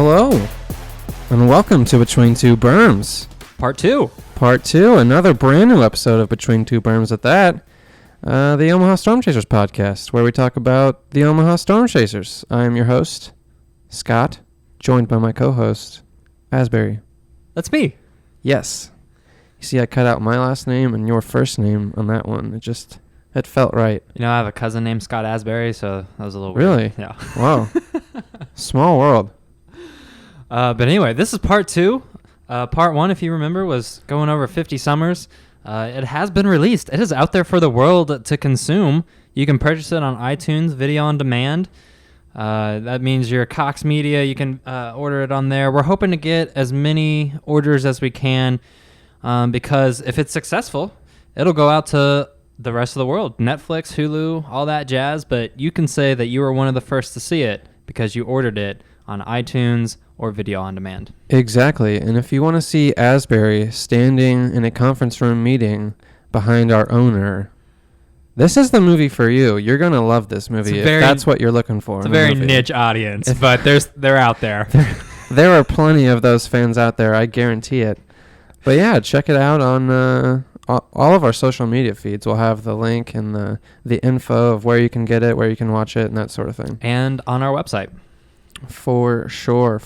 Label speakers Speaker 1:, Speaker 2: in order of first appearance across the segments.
Speaker 1: Hello, and welcome to Between Two Berms.
Speaker 2: Part 2.
Speaker 1: Part 2, another brand new episode of Between Two Berms at that. The Omaha Storm Chasers podcast, where we talk about the Omaha Storm Chasers. I am your host, Scott, joined by my co-host, Asbury.
Speaker 2: That's me.
Speaker 1: Yes. You see, I cut out my last name and your first name on that one. It felt right.
Speaker 2: You know, I have a cousin named Scott Asbury, so that was a little
Speaker 1: Really?
Speaker 2: weird. Yeah.
Speaker 1: Wow. Small world.
Speaker 2: But anyway, this is part 2. Part 1, if you remember, was going over 50 Summers. It has been released. It is out there for the world to consume. You can purchase it on iTunes, video on demand. That means your Cox Media, you can order it on there. We're hoping to get as many orders as we can because if it's successful, it'll go out to the rest of the world. Netflix, Hulu, all that jazz. But you can say that you were one of the first to see it because you ordered it on iTunes or video on demand.
Speaker 1: Exactly. And if you want to see Asbury standing in a conference room meeting behind our owner, this is the movie for you. You're going to love this movie if that's what you're looking for.
Speaker 2: It's a very niche audience, but they're out there.
Speaker 1: There are plenty of those fans out there, I guarantee it. But yeah, check it out on all of our social media feeds. We'll have the link and the info of where you can get it, where you can watch it, and that sort of thing.
Speaker 2: And on our website.
Speaker 1: For sure.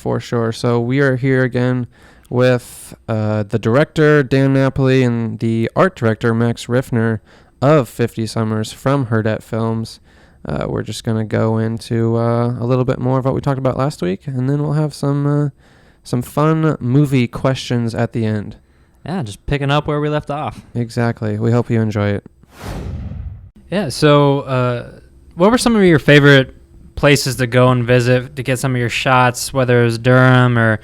Speaker 1: So we are here again with the director, Dan Napoli, and the art director, Max Riffner, of 50 Summers from Herdet Films. We're just going to go into a little bit more of what we talked about last week, and then we'll have some fun movie questions at the end.
Speaker 2: Yeah, just picking up where we left off.
Speaker 1: Exactly. We hope you enjoy it.
Speaker 2: Yeah, so what were some of your favorite places to go and visit to get some of your shots, whether it was Durham or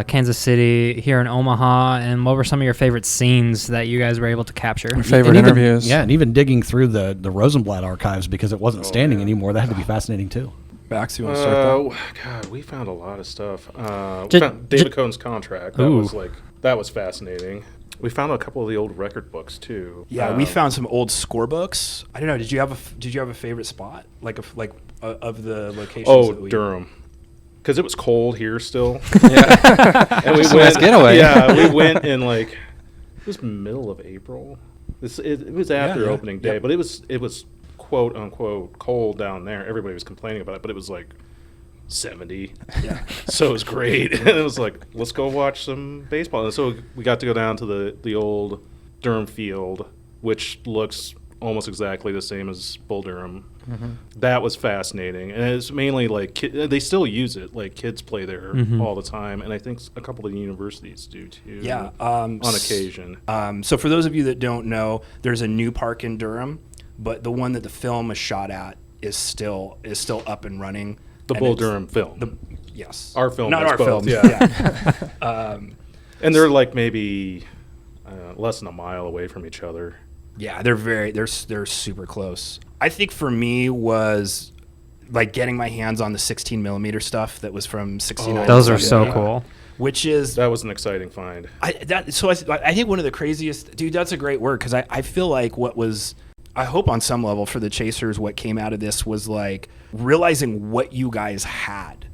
Speaker 2: Kansas City, here in Omaha, and what were some of your favorite scenes that you guys were able to capture?
Speaker 1: Your favorite interviews.
Speaker 3: Yeah, and even digging through the Rosenblatt archives because it wasn't standing anymore. That had to be fascinating too.
Speaker 4: Max, you want to start that?
Speaker 5: God, we found a lot of stuff. We found David Cohn's contract. That was fascinating. We found a couple of the old record books too.
Speaker 4: Yeah, we found some old scorebooks. I don't know. Did you have a favorite spot of the locations?
Speaker 5: Oh, Durham, because it was cold here still.
Speaker 1: Yeah,
Speaker 5: and we went.
Speaker 1: Nice getaway.
Speaker 5: Yeah, we went in it was middle of April. It was after opening day, but it was quote unquote cold down there. Everybody was complaining about it, but it was like 70. Yeah. So it was great. And it was like, let's go watch some baseball. And so we got to go down to the old Durham field, which looks almost exactly the same as Bull Durham. Mm-hmm. That was fascinating. And it's mainly they still use it. Like kids play there all the time. And I think a couple of the universities do too.
Speaker 4: Yeah.
Speaker 5: On occasion.
Speaker 4: So for those of you that don't know, there's a new park in Durham, but the one that the film is shot at is still up and running.
Speaker 5: The Bull Durham film.
Speaker 4: Yes.
Speaker 5: Our film.
Speaker 4: Not our
Speaker 5: both.
Speaker 4: film. Yeah.
Speaker 5: And they're maybe less than a mile away from each other.
Speaker 4: Yeah, they're super close. I think for me was getting my hands on the 16 millimeter stuff that was from 69.
Speaker 2: Those are so cool.
Speaker 5: That was an exciting find.
Speaker 4: I think one of the craziest, dude, that's a great word, because I feel like I hope on some level for the Chasers, what came out of this was realizing what you guys had.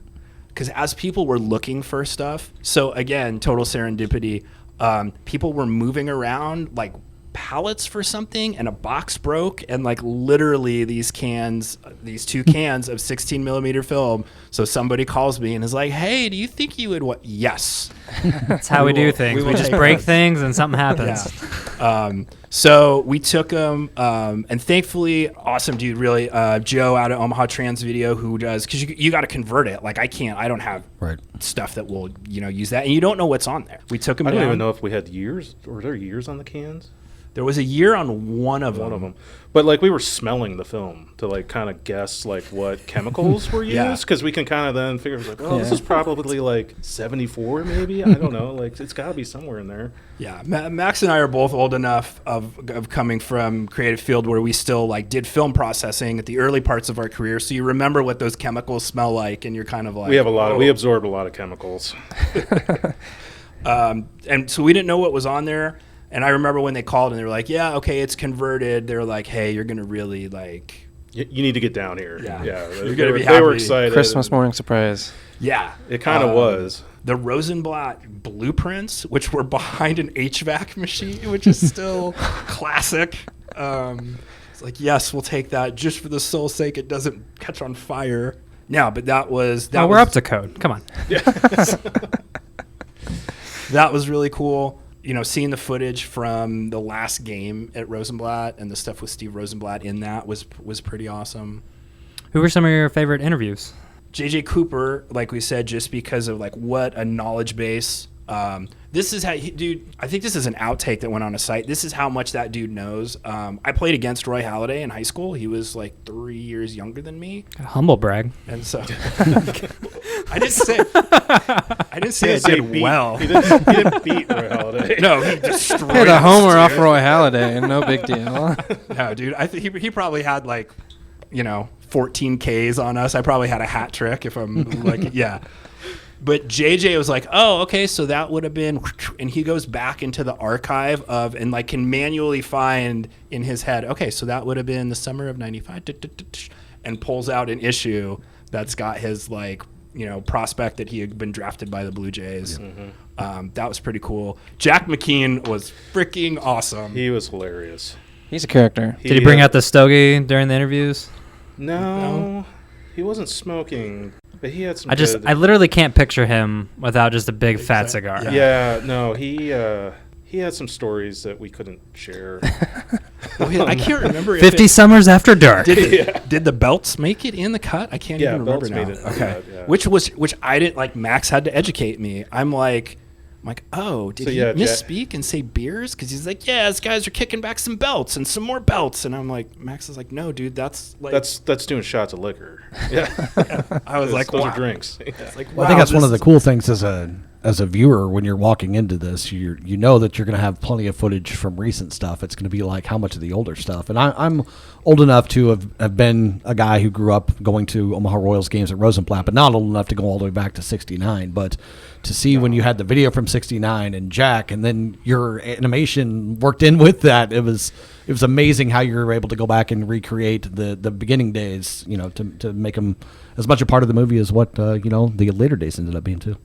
Speaker 4: Because as people were looking for stuff, so again, total serendipity, people were moving around pallets for something, and a box broke, and literally these two cans of 16 millimeter film. So somebody calls me and is like, hey, do you think you would Yes.
Speaker 2: That's how we do things. We just break things and something happens.
Speaker 4: Yeah. So we took them, and thankfully, awesome dude, really, Joe out of Omaha Trans Video, who does, because you got to convert it. I don't have stuff that will use that, and you don't know what's on there. We took them down.
Speaker 5: I don't even know if we had years. Were there years on the cans?
Speaker 4: There was a year on one of them.
Speaker 5: But we were smelling the film to kind of guess what chemicals were used, because we can kind of then figure this is probably 74 maybe. I don't know. It's got to be somewhere in there.
Speaker 4: Yeah, Max and I are both old enough of coming from creative field where we still did film processing at the early parts of our career. So you remember what those chemicals smell like, and you're kind of
Speaker 5: we have we absorbed a lot of chemicals.
Speaker 4: And so we didn't know what was on there. And I remember when they called and they were like, yeah, okay, it's converted. They were like, hey, you're going to really
Speaker 5: You need to get down here.
Speaker 4: Yeah.
Speaker 5: You're
Speaker 4: gonna be
Speaker 5: They were
Speaker 4: happy.
Speaker 5: excited.
Speaker 1: Christmas morning surprise.
Speaker 4: Yeah.
Speaker 5: It kind of was.
Speaker 4: The Rosenblatt blueprints, which were behind an HVAC machine, which is still classic. It's like, yes, we'll take that just for the sole sake it doesn't catch on fire. No, but that was...
Speaker 2: we're up to code. Come on.
Speaker 4: That was really cool. Seeing the footage from the last game at Rosenblatt and the stuff with Steve Rosenblatt in that was pretty awesome.
Speaker 2: Who were some of your favorite interviews?
Speaker 4: JJ Cooper, like we said, just because of like what a knowledge base. This is how, dude, I think this is an outtake that went on a site. This is how much that dude knows. I played against Roy Halladay in high school. He was like 3 years younger than me.
Speaker 2: Humble brag.
Speaker 4: And so I didn't say I did well.
Speaker 5: He didn't beat Roy Halladay.
Speaker 4: No, he destroyed
Speaker 1: Hit a
Speaker 4: us,
Speaker 1: homer
Speaker 4: dude.
Speaker 1: off Roy Halladay, no big deal.
Speaker 4: No, dude, I think he probably had like, 14 Ks on us. I probably had a hat trick if I'm like, yeah. But JJ was like, oh, okay, so that would have been, and he goes back into the archive of, and like can manually find in his head, okay, so that would have been the summer of 95, and pulls out an issue that's got his like, prospect that he had been drafted by the Blue Jays. Mm-hmm. That was pretty cool. Jack McKean was freaking awesome.
Speaker 5: He was hilarious.
Speaker 1: He's a character.
Speaker 2: Did he bring out the stogie during the interviews?
Speaker 5: No, he wasn't smoking, but he had some.
Speaker 2: I literally can't picture him without just a big fat cigar.
Speaker 5: Yeah, no, he had some stories that we couldn't share.
Speaker 4: I can't remember.
Speaker 2: 50 Summers After Dark.
Speaker 4: Did the belts make it in the cut? I can't even remember
Speaker 5: belts
Speaker 4: now.
Speaker 5: made it in the
Speaker 4: Okay,
Speaker 5: cut, yeah.
Speaker 4: which I didn't like. Max had to educate me. I'm like, oh, did he misspeak and say beers? Because he's like, yeah, these guys are kicking back some belts and some more belts. And I'm like, Max is like, no, dude, that's like
Speaker 5: that's doing shots of liquor. Yeah,
Speaker 4: I was like,
Speaker 5: those
Speaker 4: wow.
Speaker 5: are drinks.
Speaker 4: It's like,
Speaker 3: Well, I think
Speaker 4: wow,
Speaker 3: that's one of the
Speaker 4: this
Speaker 3: cool things as a viewer when you're walking into this. You know that you're going to have plenty of footage from recent stuff. It's going to be like how much of the older stuff. And I'm old enough to have been a guy who grew up going to Omaha Royals games at Rosenblatt, but not old enough to go all the way back to '69. But to see when you had the video from '69 and Jack, and then your animation worked in with that, it was amazing how you were able to go back and recreate the beginning days, to make them as much a part of the movie as what the later days ended up being too.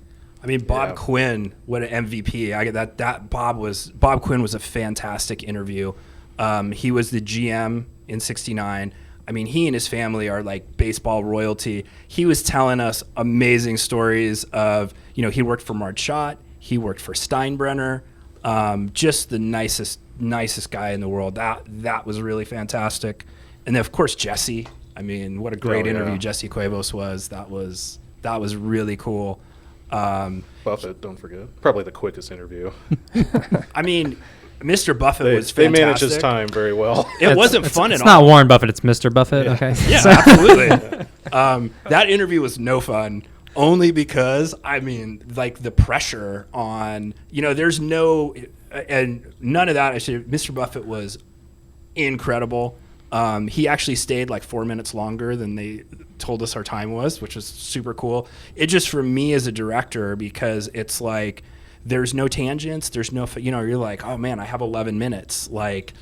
Speaker 4: I mean, Bob Quinn, what an MVP! I get that. Bob Quinn was a fantastic interview. He was the GM in '69. I mean, he and his family are like baseball royalty. He was telling us amazing stories of, he worked for Marchot, he worked for Steinbrenner, just the nicest guy in the world. That was really fantastic. And then of course Jesse. I mean, what a great interview Jesse Cuevas was. That was really cool.
Speaker 5: Buffett, don't forget, probably the quickest interview.
Speaker 4: I mean, Mr. Buffett was
Speaker 5: They
Speaker 4: fantastic.
Speaker 5: managed his time very well.
Speaker 4: It wasn't fun at all.
Speaker 2: It's not Warren Buffett. It's Mr. Buffett.
Speaker 5: Yeah.
Speaker 2: Okay.
Speaker 4: Yeah, absolutely. That interview was no fun, only because, I mean, like the pressure on, there's no, and none of that. Mr. Buffett was incredible. He actually stayed like 4 minutes longer than they told us our time was, which was super cool. It just, for me as a director, because it's like, there's no tangents. There's no, you're like, oh man, I have 11 minutes. Like,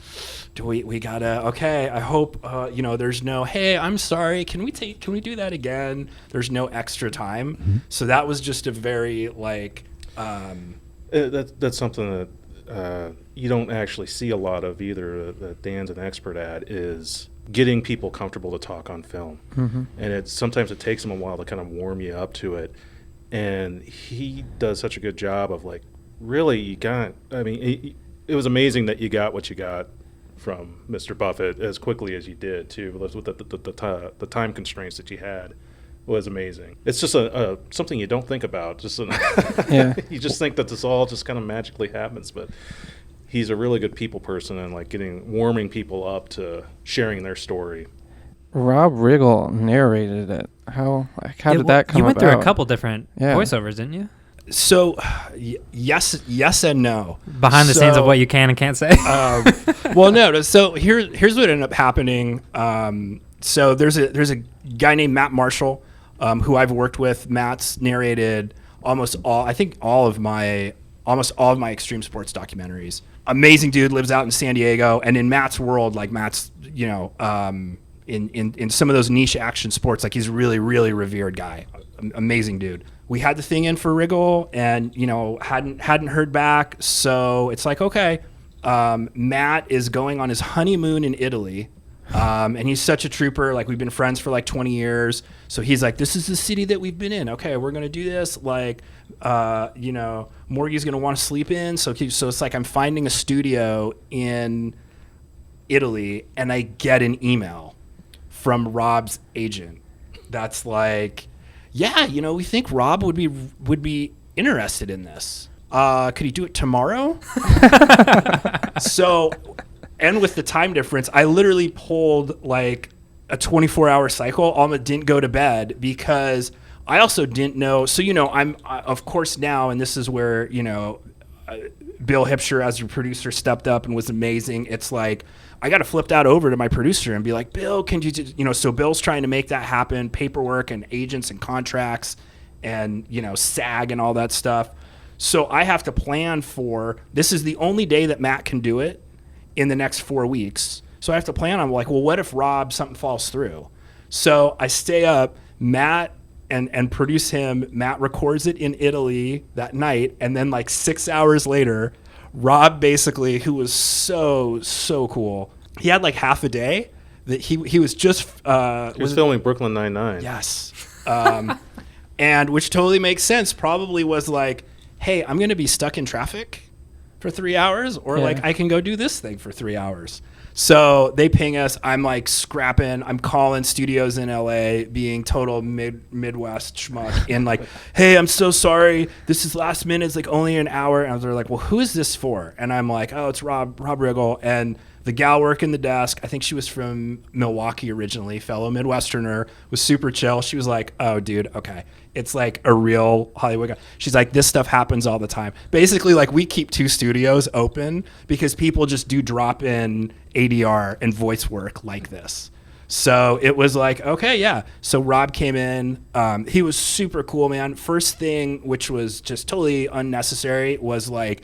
Speaker 4: do we gotta, okay, I hope, there's no, hey, I'm sorry. Can we do that again? There's no extra time. Mm-hmm. So that was just a very like,
Speaker 5: that's something that you don't actually see a lot of either, that Dan's an expert at, is getting people comfortable to talk on film. Mm-hmm. And sometimes it takes them a while to kind of warm you up to it. And he does such a good job of like, really, it was amazing that you got what you got from Mr. Buffett as quickly as you did too, with the time constraints that you had. Was amazing. It's just a something you don't think about. You just think that this all just kind of magically happens, but he's a really good people person and like warming people up to sharing their story.
Speaker 1: Rob Riggle narrated it. How did that come about?
Speaker 2: You went through a couple different voiceovers, didn't you?
Speaker 4: So, yes and no.
Speaker 2: Behind the scenes of what you can and can't say.
Speaker 4: Well, no. So here's what ended up happening. So there's a guy named Matt Marshall, who I've worked with. Matt's narrated almost all of my extreme sports documentaries. Amazing dude, lives out in San Diego, and in Matt's world, like Matt's, in some of those niche action sports. Like, he's a really, really revered guy. Amazing dude. We had the thing in for Riggle, and hadn't heard back. So it's like, okay, Matt is going on his honeymoon in Italy. And he's such a trooper. Like, we've been friends for like 20 years. So he's like, this is the city that we've been in. Okay, we're going to do this. Like, Morgie's going to want to sleep in. So it's like I'm finding a studio in Italy, and I get an email from Rob's agent that's like, yeah, we think Rob would be interested in this. Could he do it tomorrow? So... And with the time difference, I literally pulled like a 24-hour cycle. Alma didn't go to bed because I also didn't know. So, I'm of course now, and this is where, Bill Hipsher as your producer stepped up and was amazing. It's like, I got to flip that over to my producer and be like, Bill, can you just, so Bill's trying to make that happen, paperwork and agents and contracts and, SAG and all that stuff. So I have to plan for, this is the only day that Matt can do it in the next 4 weeks. So I have to plan on like, well, what if something falls through? So I stay up, Matt, and produce him. Matt records it in Italy that night. And then like 6 hours later, Rob basically, who was so cool, he had like half a day that he was just...
Speaker 5: he was filming Brooklyn Nine-Nine.
Speaker 4: Yes. And which totally makes sense. Probably was like, hey, I'm going to be stuck in traffic for 3 hours, or like I can go do this thing for 3 hours. So they ping us. I'm like scrapping. I'm calling studios in LA, being total Midwest schmuck, and like, hey, I'm so sorry. This is last minute. It's like only an hour. And they're like, well, who is this for? And I'm like, oh, it's Rob Riggle. And the gal working the desk, I think she was from Milwaukee originally, fellow Midwesterner, was super chill. She was like, oh, dude, okay. It's like a real Hollywood guy. She's like, this stuff happens all the time. Basically, like, we keep 2 studios open because people just do drop-in ADR and voice work like this. So it was like, okay, yeah. So Rob came in. He was super cool, man. First thing, which was just totally unnecessary, was like,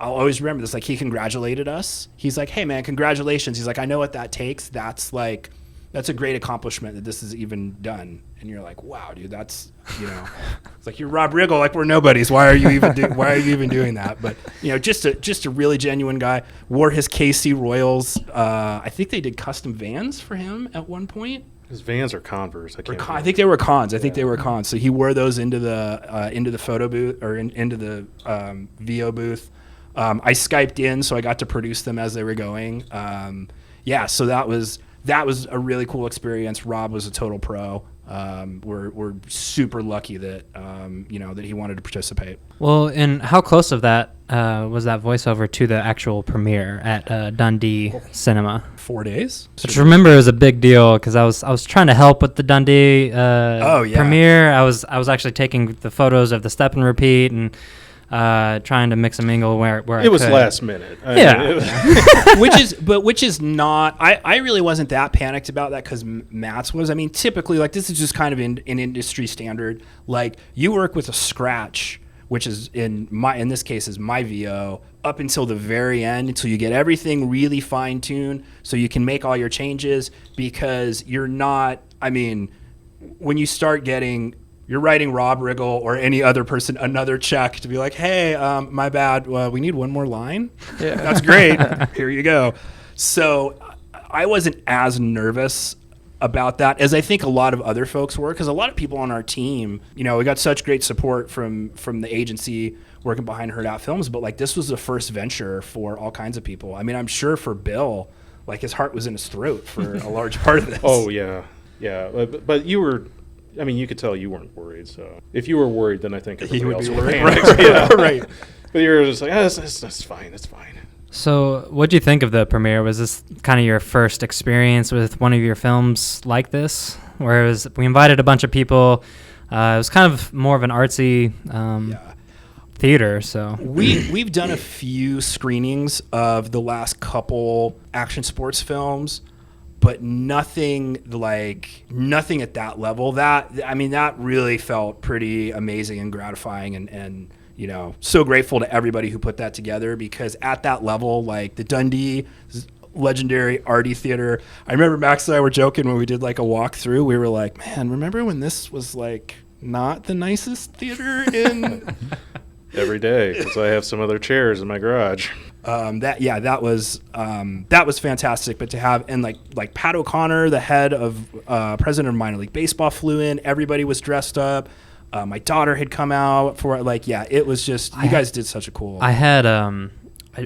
Speaker 4: I'll always remember this. Like, he congratulated us. He's like, hey, man, congratulations. He's like, I know what that takes. That's a great accomplishment that this is even done. And you're like, wow, dude, that's, it's like, you're Rob Riggle, like, we're nobodies. Why are you even doing that? But, just a really genuine guy. Wore his KC Royals. I think they did custom Vans for him at one point.
Speaker 5: His Vans are Converse.
Speaker 4: I think they were Cons. They were Cons. So he wore those into the photo booth, or into the VO booth. I Skyped in, so I got to produce them as they were going. So that was a really cool experience. Rob was a total pro. We're super lucky that that he wanted to participate.
Speaker 2: Well, and how close of that was that voiceover to the actual premiere at Dundee Cinema?
Speaker 4: 4 days.
Speaker 2: Which, remember, it was a big deal because I was trying to help with the Dundee premiere. I was actually taking the photos of the step and repeat and trying to mix and mingle where
Speaker 5: it was last minute.
Speaker 4: which is not. I really wasn't that panicked about that because Matt's was. I mean, typically, like, this is just kind of an industry standard. Like, you work with a scratch, which is in this case is my VO, up until the very end, until you get everything really fine tuned, so you can make all your changes. Because you're not. I mean, when you start getting. You're writing Rob Riggle or any other person another check to be like, hey, my bad, we need one more line. Yeah. That's great. Here you go. So I wasn't as nervous about that as I think a lot of other folks were, because a lot of people on our team, we got such great support from the agency working behind Herd Out Films, but like, this was the first venture for all kinds of people. I mean, I'm sure for Bill, like, his heart was in his throat for a large part of this.
Speaker 5: Oh, yeah. Yeah. But you were... I mean, you could tell you weren't worried. So if you were worried, then I think everybody else would be worried. Right. Yeah. Right. But you were just like, that's fine. That's fine.
Speaker 2: So what do you think of the premiere? Was this kind of your first experience with one of your films like this? Whereas we invited a bunch of people. It was kind of more of an artsy theater. So
Speaker 4: we've done a few screenings of the last couple action sports films, but nothing at that level. That really felt pretty amazing and gratifying, and so grateful to everybody who put that together, because at that level, like, the Dundee, legendary Artie Theater. I remember Max and I were joking when we did like a walkthrough. We were like, man, remember when this was like not the nicest theater in...
Speaker 5: Every day, because I have some other chairs in my garage.
Speaker 4: That was fantastic. But to have, and like Pat O'Connor, the head of president of minor league baseball, flew in. Everybody was dressed up. My daughter had come out for it. It was just, you guys did such a cool.
Speaker 2: I had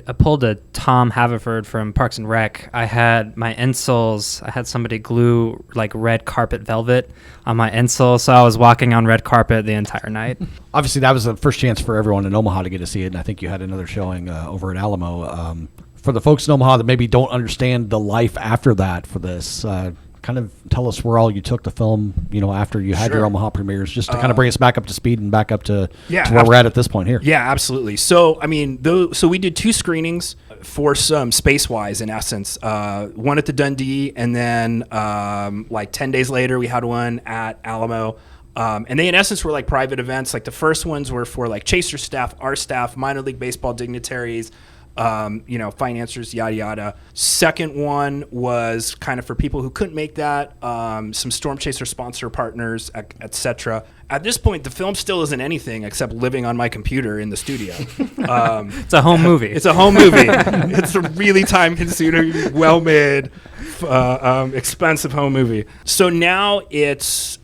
Speaker 2: I pulled a Tom Haverford from Parks and Rec. I had my insoles. I had somebody glue like red carpet velvet on my insole, so I was walking on red carpet the entire night.
Speaker 3: Obviously, that was the first chance for everyone in Omaha to get to see it, and I think you had another showing over at Alamo. For the folks in Omaha that maybe don't understand the life after that for this, kind of tell us where all you took the film, after you had your Omaha premieres, just to kind of bring us back up to speed and back up to where we're at this point here.
Speaker 4: Yeah, absolutely. So, I mean, so we did 2 screenings for some space-wise, in essence. One at the Dundee, and then like 10 days later, we had one at Alamo. And they, in essence, were like private events. Like the first ones were for like Chaser staff, our staff, minor league baseball dignitaries, financiers, yada yada. Second one was kind of for people who couldn't make that, some Storm Chaser sponsor partners, etc. At this point, the film still isn't anything except living on my computer in the studio.
Speaker 2: It's a home movie.
Speaker 4: It's a home movie. It's a really time-consuming, well-made, expensive home movie. So now it's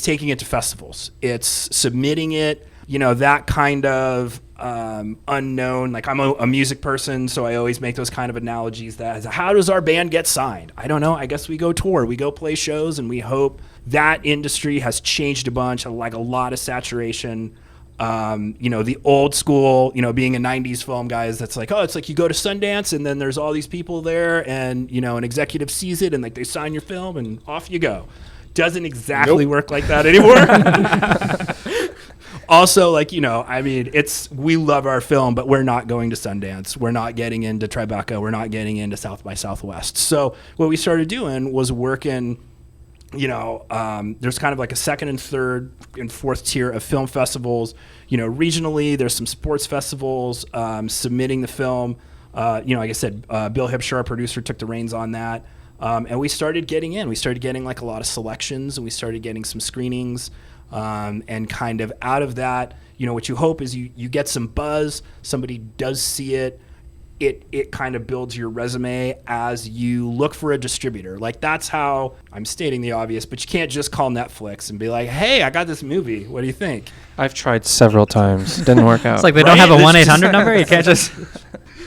Speaker 4: taking it to festivals. It's submitting it. That kind of unknown. Like I'm a music person, so I always make those kind of analogies. That how does our band get signed? I don't know. I guess we go tour, we go play shows, and we hope that industry has changed a bunch. Like a lot of saturation. The old school, being a 90s film guys, that's like, oh, it's like you go to Sundance and then there's all these people there and, an executive sees it and like they sign your film and off you go. Doesn't exactly work like that anymore. Also, we love our film, but we're not going to Sundance. We're not getting into Tribeca. We're not getting into South by Southwest. So what we started doing was working, there's kind of like a second and third and fourth tier of film festivals. Regionally, there's some sports festivals submitting the film. Like I said, Bill Hipsher, our producer, took the reins on that. And we started getting in. We started getting like a lot of selections, and we started getting some screenings. And kind of out of that, what you hope is you get some buzz, somebody does see it, it kind of builds your resume as you look for a distributor. Like that's how, I'm stating the obvious, but you can't just call Netflix and be like, hey, I got this movie, what do you think?
Speaker 1: I've tried several times. Didn't work out.
Speaker 2: It's like they don't have a 1-800 number? You can't just...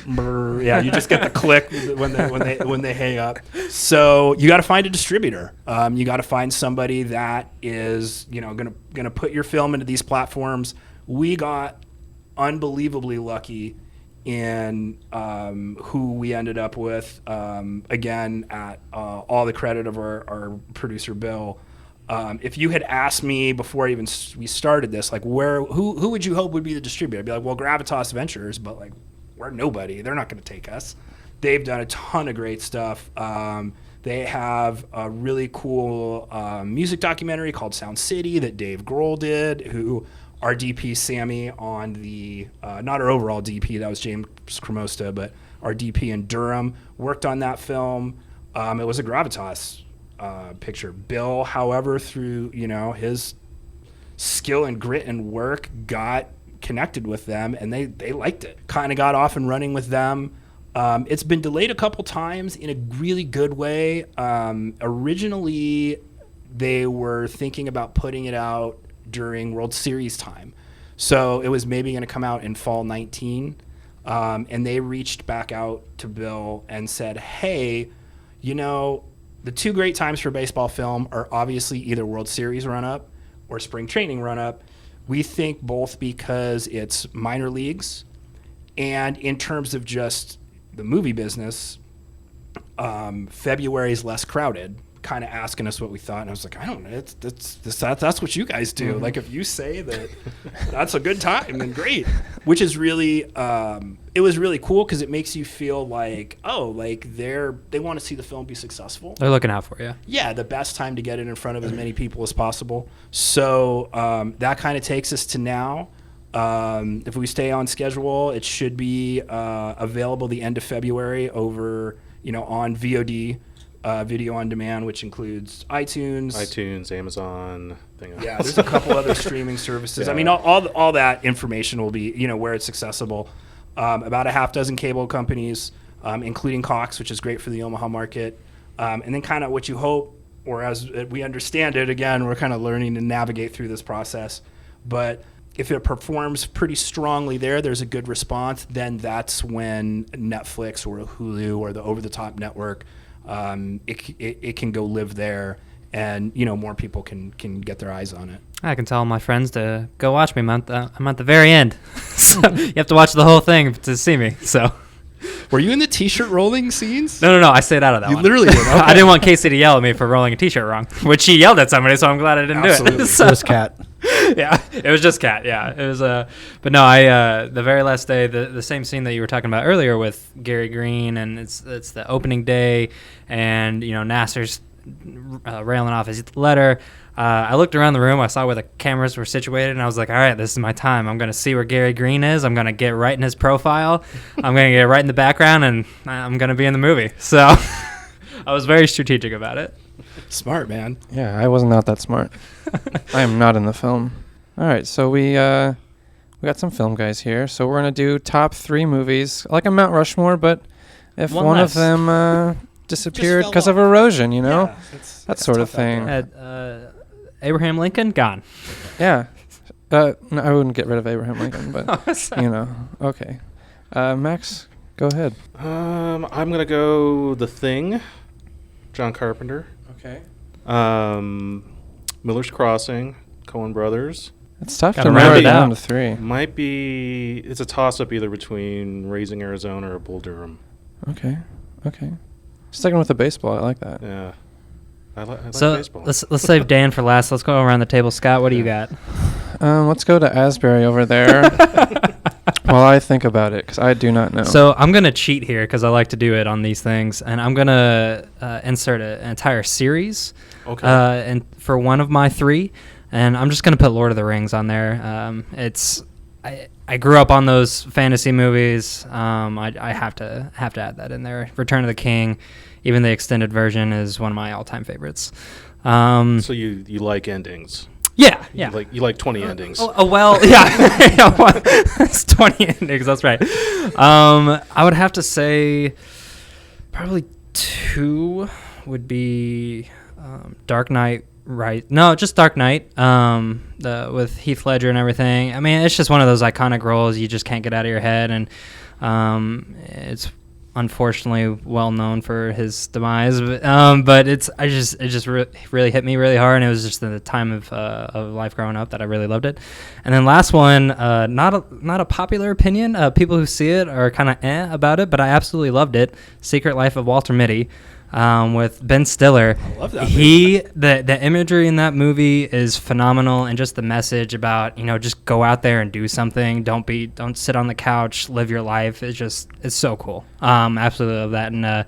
Speaker 4: Yeah, you just get the click when they hang up. So you got to find a distributor. You got to find somebody that is gonna put your film into these platforms. We got unbelievably lucky in who we ended up with. Again, at all the credit of our producer Bill. If you had asked me before even we started this, like who would you hope would be the distributor? I'd be like, well, Gravitas Ventures, but like. We're nobody. They're not going to take us. They've done a ton of great stuff. They have a really cool music documentary called Sound City that Dave Grohl did, who our DP Sammy on the, not our overall DP, that was James Cremosta, but our DP in Durham worked on that film. It was a Gravitas picture. Bill, however, through his skill and grit and work, got connected with them, and they liked it. Kind of got off and running with them. It's been delayed a couple times in a really good way. Originally, they were thinking about putting it out during World Series time. So it was maybe going to come out in fall 19. And they reached back out to Bill and said, hey, the 2 great times for baseball film are obviously either World Series run-up or spring training run-up. We think both because it's minor leagues, and in terms of just the movie business, February is less crowded. Kind of asking us what we thought, and I was like, I don't know. That's what you guys do. Mm-hmm. Like if you say that that's a good time, then great. Which is really, it was really cool because it makes you feel like, they want to see the film be successful.
Speaker 2: They're looking out for you.
Speaker 4: Yeah, the best time to get it in front of as many people as possible. So that kind of takes us to now. If we stay on schedule, it should be available the end of February over on VOD, video on demand, which includes iTunes,
Speaker 5: Amazon.
Speaker 4: Yeah, there's a couple other streaming services.
Speaker 5: Yeah.
Speaker 4: I mean, all that information will be, where it's accessible. About a half dozen cable companies, including Cox, which is great for the Omaha market. And then kind of what you hope, or as we understand it, again, we're kind of learning to navigate through this process. But if it performs pretty strongly there's a good response, then that's when Netflix or Hulu or the over-the-top network, it can go live there, and more people can get their eyes on it.
Speaker 2: I can tell all my friends to go watch me. I'm at the very end, so you have to watch the whole thing to see me. So,
Speaker 4: were you in the T-shirt rolling scenes?
Speaker 2: No. I stayed out of that
Speaker 4: You
Speaker 2: one.
Speaker 4: literally did. Okay.
Speaker 2: I didn't want Casey to yell at me for rolling a T-shirt wrong, which she yelled at somebody, so I'm glad I didn't do
Speaker 4: Absolutely.
Speaker 2: it. So,
Speaker 3: This cat.
Speaker 2: yeah, it was just Cat. Yeah, it was but no, I the very last day, the same scene that you were talking about earlier with Gary Green, and it's the opening day, and Nasser's railing off his letter. I looked around the room, I saw where the cameras were situated, and I was like, all right, this is my time. I'm going to see where Gary Green is. I'm going to get right in his profile. I'm going to get right in the background, and I'm going to be in the movie. So I was very strategic about it.
Speaker 4: Smart, man.
Speaker 1: Yeah, I was not that smart. I am not in the film. All right, so we got some film guys here. So we're going to do top 3 movies, like a Mount Rushmore, but if one of them disappeared because of erosion,
Speaker 4: Yeah,
Speaker 1: that sort of thing.
Speaker 2: Abraham Lincoln, gone.
Speaker 1: Yeah. No, I wouldn't get rid of Abraham Lincoln, but, okay. Max, go ahead.
Speaker 5: I'm going to go The Thing, John Carpenter.
Speaker 1: Okay.
Speaker 5: Miller's Crossing, Coen Brothers.
Speaker 1: It's tough
Speaker 2: Gotta
Speaker 1: to
Speaker 2: round
Speaker 1: narrow
Speaker 2: it
Speaker 1: it down
Speaker 2: out.
Speaker 1: to 3.
Speaker 5: It's a toss-up either between Raising Arizona or Bull Durham.
Speaker 1: Okay. Sticking with the baseball, I like that.
Speaker 5: Yeah. I like
Speaker 2: So
Speaker 5: baseball.
Speaker 2: let's save Dan for last. Let's go around the table. Scott, what do you got?
Speaker 1: Let's go to Asbury over there while I think about it, because I do not know.
Speaker 2: So I'm going to cheat here because I like to do it on these things, and I'm going to insert an entire series
Speaker 5: Okay.
Speaker 2: and for one of my 3, and I'm just going to put Lord of the Rings on there. I grew up on those fantasy movies. I have to add that in there. Return of the King, even the extended version, is one of my all-time favorites.
Speaker 5: So you like endings?
Speaker 2: Yeah.
Speaker 5: You like 20 endings.
Speaker 2: It's 20 endings. That's right. I would have to say probably 2 would be Dark Knight. Right. No, just Dark Knight. With Heath Ledger and everything. I mean, it's just one of those iconic roles you just can't get out of your head, and it's unfortunately well known for his demise. But it just really hit me really hard, and it was just the time of life growing up that I really loved it. And then last one, not a popular opinion. People who see it are kind of about it, but I absolutely loved it. Secret Life of Walter Mitty. With Ben Stiller.
Speaker 4: I love that movie.
Speaker 2: The imagery in that movie is phenomenal, and just the message about, just go out there and do something. Don't sit on the couch, live your life. It's so cool. Absolutely love that. And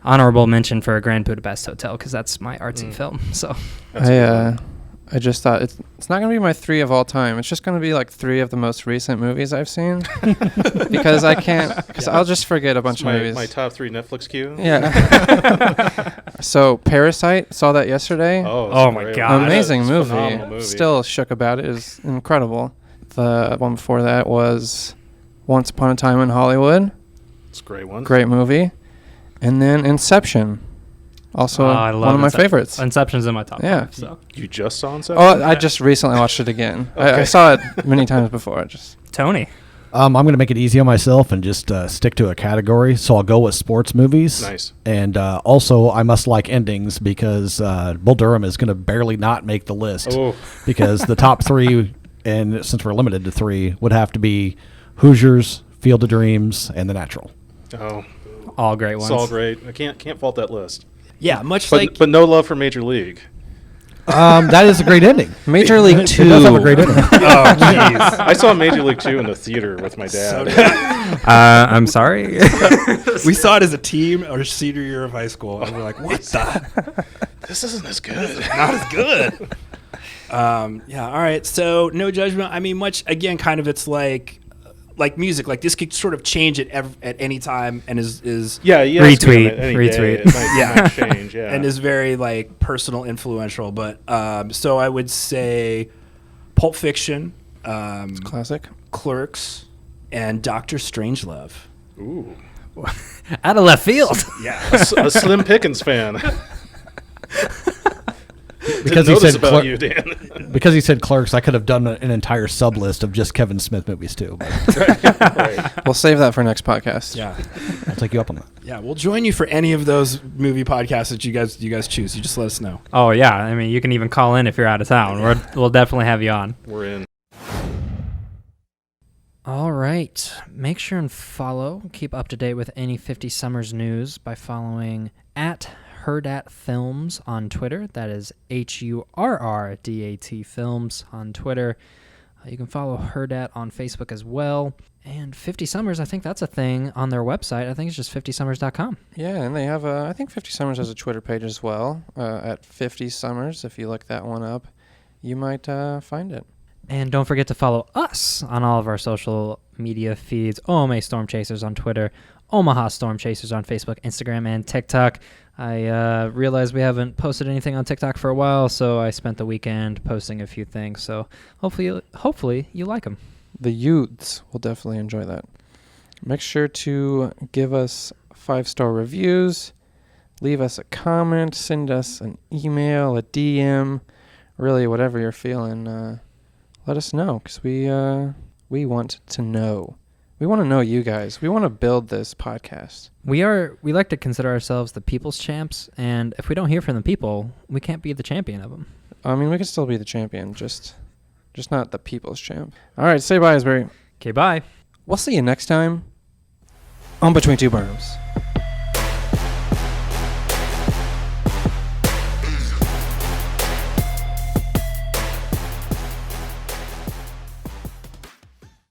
Speaker 2: honorable mention for Grand Budapest Hotel, because that's my artsy film. So
Speaker 1: I just thought it's not going to be my 3 of all time. It's just going to be like 3 of the most recent movies I've seen, because I can't, because I'll just forget a bunch of movies.
Speaker 5: My top 3 Netflix queue.
Speaker 1: Yeah. So Parasite, saw that yesterday.
Speaker 2: Oh my
Speaker 5: great.
Speaker 2: God.
Speaker 1: Amazing
Speaker 5: It's a
Speaker 1: movie.
Speaker 5: phenomenal movie.
Speaker 1: Still shook about it. It was incredible. The one before that was Once Upon a Time in Hollywood.
Speaker 5: It's a great one.
Speaker 1: Great movie. And then Inception. Also
Speaker 2: I love
Speaker 1: one of my favorites.
Speaker 2: Inception's in my top
Speaker 1: Yeah.
Speaker 2: 5. So
Speaker 5: You just saw Inception?
Speaker 1: Oh, I just recently watched it again. I
Speaker 5: Okay.
Speaker 1: saw it many times before.
Speaker 2: Tony.
Speaker 3: I'm going to make it easy on myself and just stick to a category. So I'll go with sports movies.
Speaker 5: Nice.
Speaker 3: And also, I must like endings, because Bull Durham is going to barely not make the list.
Speaker 5: Oh.
Speaker 3: Because the top 3, and since we're limited to 3, would have to be Hoosiers, Field of Dreams, and The Natural.
Speaker 5: Oh.
Speaker 2: All great ones.
Speaker 5: It's all great. I can't fault that list.
Speaker 4: Yeah,
Speaker 5: But no love for Major League.
Speaker 3: That is a great ending.
Speaker 1: Major League
Speaker 3: It
Speaker 1: 2.
Speaker 3: does have a great ending.
Speaker 4: Oh, jeez.
Speaker 5: I saw Major League 2 in the theater with my
Speaker 4: So
Speaker 5: dad.
Speaker 2: I'm sorry.
Speaker 4: we saw it as a team our senior year of high school, and we're like, what the?
Speaker 5: This isn't as good.
Speaker 4: Not as good. Yeah, all right. So no judgment. I mean, kind of it's like like music, like this could sort of change at any time, and is
Speaker 5: Yeah, yeah.
Speaker 2: Retweet,
Speaker 5: Any
Speaker 2: retweet.
Speaker 5: Day, it might change. Yeah,
Speaker 4: and is very like personal, influential. But so I would say Pulp Fiction,
Speaker 1: Classic.
Speaker 4: Clerks, and Doctor Strangelove.
Speaker 5: Ooh,
Speaker 2: Out of left field.
Speaker 4: Yeah.
Speaker 5: a Slim Pickens fan.
Speaker 3: Because
Speaker 5: Didn't
Speaker 3: he
Speaker 5: notice
Speaker 3: said
Speaker 5: about
Speaker 3: Cler-
Speaker 5: you, Dan.
Speaker 3: Because he said Clerks, I could have done an entire sub list of just Kevin Smith movies too. But
Speaker 5: Right.
Speaker 1: We'll save that for next podcast.
Speaker 4: Yeah.
Speaker 3: I'll take you up on that.
Speaker 4: Yeah, we'll join you for any of those movie podcasts that you guys choose. You just let us know.
Speaker 2: Oh yeah, I mean you can even call in if you're out of town. We'll definitely have you on.
Speaker 5: We're in.
Speaker 2: All right. Make sure and keep up to date with any 50 Summers news by following at Hurrdat Films on Twitter. That is HURRDAT Films on Twitter. You can follow Hurrdat on Facebook as well. And 50 Summers, I think that's a thing on their website. I think it's just 50summers.com.
Speaker 1: Yeah, and they have I think 50 Summers has a Twitter page as well, at 50 Summers. If you look that one up, you might find it.
Speaker 2: And don't forget to follow us on all of our social media feeds. OMA Storm Chasers on Twitter, Omaha Storm Chasers on Facebook, Instagram, and TikTok. I realized we haven't posted anything on TikTok for a while, so I spent the weekend posting a few things. So hopefully you like them.
Speaker 1: The youths will definitely enjoy that. Make sure to give us 5-star reviews, leave us a comment, send us an email, a DM, really whatever you're feeling. Let us know, because we want to know. We want to know you guys. We want to build this podcast.
Speaker 2: We like to consider ourselves the people's champs, and if we don't hear from the people, we can't be the champion of them.
Speaker 1: I mean, we can still be the champion, just not the people's champ. All right, say bye, Asbury.
Speaker 2: Okay, bye.
Speaker 1: We'll see you next time on Between Two Berms.